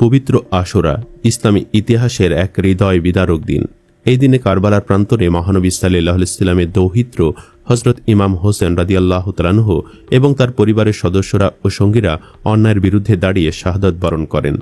পবিত্র আশুরা ইসলামী ইতিহাসের এক হৃদয় বিদারক দিন। এই দিনে কারবালার প্রান্তরে মহানবী সাল্লাল্লাহু আলাইহি ওয়াসাল্লামের দৌহিত্র হযরত ইমাম হোসেন রাদিয়াল্লাহু তাআলা আনহু এবং তার পরিবারের সদস্যরা ও সঙ্গীরা অন্যায়ের বিরুদ্ধে দাঁড়িয়ে শাহাদাত বরণ করেন।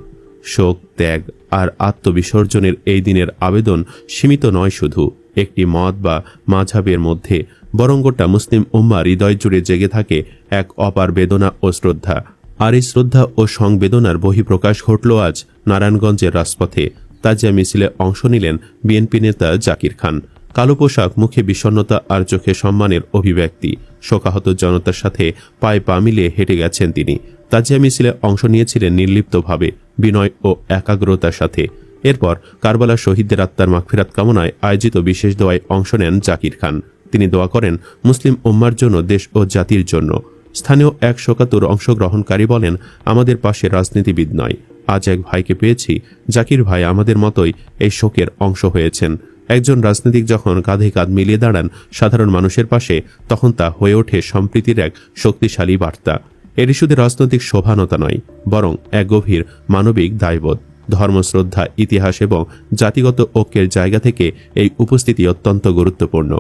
শোক, ত্যাগ আর আত্মবিসর্জনের এই দিনের আবেদন সীমিত নয় শুধু একটি মত বা মাযহাবের মধ্যে, বরং গোটা মুসলিম উম্মাহ হৃদয় জুড়ে জেগে থাকে এক অপার বেদনা ও শ্রদ্ধা। আর এই শ্রদ্ধা ও সংবেদনার বহিঃপ্রকাশ ঘটল আজ নারায়ণগঞ্জের রাজপথে। তাজিয়া মিছিলে অংশ নিলেন বিএনপি নেতা জাকির খান। কালো পোশাক, মুখে বিষণ্ণতা আর চোখে সম্মানের অভিব্যক্তি। শোকাহত জনতার সাথে পায়ে পা মিলিয়ে হেঁটে গেছেন তিনি। তাজিয়া মিছিলে অংশ নিয়েছিলেন নির্লিপ্তভাবে, বিনয় ও একাগ্রতার সাথে। এরপর কারবালার শহীদদের আত্মার মাগফিরাত কামনায় আয়োজিত বিশেষ দোয়ায় অংশ নেন জাকির খান। তিনি দোয়া করেন মুসলিম উম্মার জন্য, দেশ ও জাতির জন্য। স্থানীয় এক শোকাতুর অংশগ্রহণকারী বলেন, আমাদের পাশে রাজনীতিবিদ নয়, আজ এক ভাইকে পেয়েছি। জাকির ভাই আমাদের মতোই এই শোকের অংশ হয়েছেন। একজন রাজনীতিক যখন কাঁধে কাঁধ মিলিয়ে দাঁড়ান সাধারণ মানুষের পাশে, তখন তা হয়ে ওঠে সম্প্রীতির এক শক্তিশালী বার্তা। এটি শুধু রাজনৈতিক শোভানতা নয়, বরং এক গভীর মানবিক দায়বোধ। ধর্মশ্রদ্ধা, ইতিহাস এবং জাতিগত ঐক্যের জায়গা থেকে এই উপস্থিতি অত্যন্ত গুরুত্বপূর্ণ।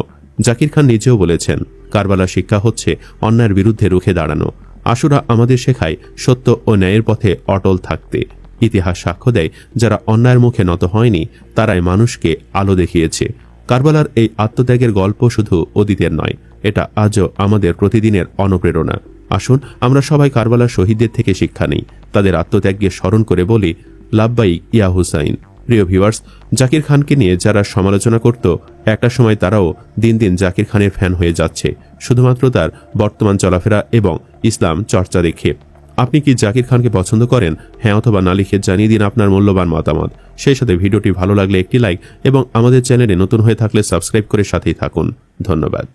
জাকির খান নিজেও বলেছেন, কারবালা শিক্ষা হচ্ছে অন্যায়ের বিরুদ্ধে রুখে দাঁড়ানো। আশুরা আমাদের শেখায় সত্য ও ন্যায়ের পথে অটল থাকতে। ইতিহাস সাক্ষ্য দেয়, যারা অন্যায়ের মুখে নত হয়নি তারাই মানুষকে আলো দেখিয়েছে। কারবালার এই আত্মত্যাগের গল্প শুধু অতীতের নয়, এটা আজও আমাদের প্রতিদিনের অনুপ্রেরণা। আসুন আমরা সবাই কারবালার শহীদদের থেকে শিক্ষা নিই, তাদের আত্মত্যাগকে স্মরণ করে বলি, লাব্বাইক ইয়া হুসাইন। প্রিয় ভিউয়ার্স, জাকির খানকে নিয়ে যারা সমালোচনা করত, একটা সময় তারাও দিন দিন জাকির খানের ফ্যান হয়ে যাচ্ছে, শুধুমাত্র তার বর্তমান চলাফেরা এবং ইসলাম চর্চা দেখে। আপনি কি জাকির খানকে পছন্দ করেন? হ্যাঁ অথবা না লিখে জানিয়ে দিন আপনার মূল্যবান মতামত। সেই সাথে ভিডিওটি ভালো লাগলে একটি লাইক এবং আমাদের চ্যানেলে নতুন হয়ে থাকলে সাবস্ক্রাইব করে সাথেই থাকুন। ধন্যবাদ।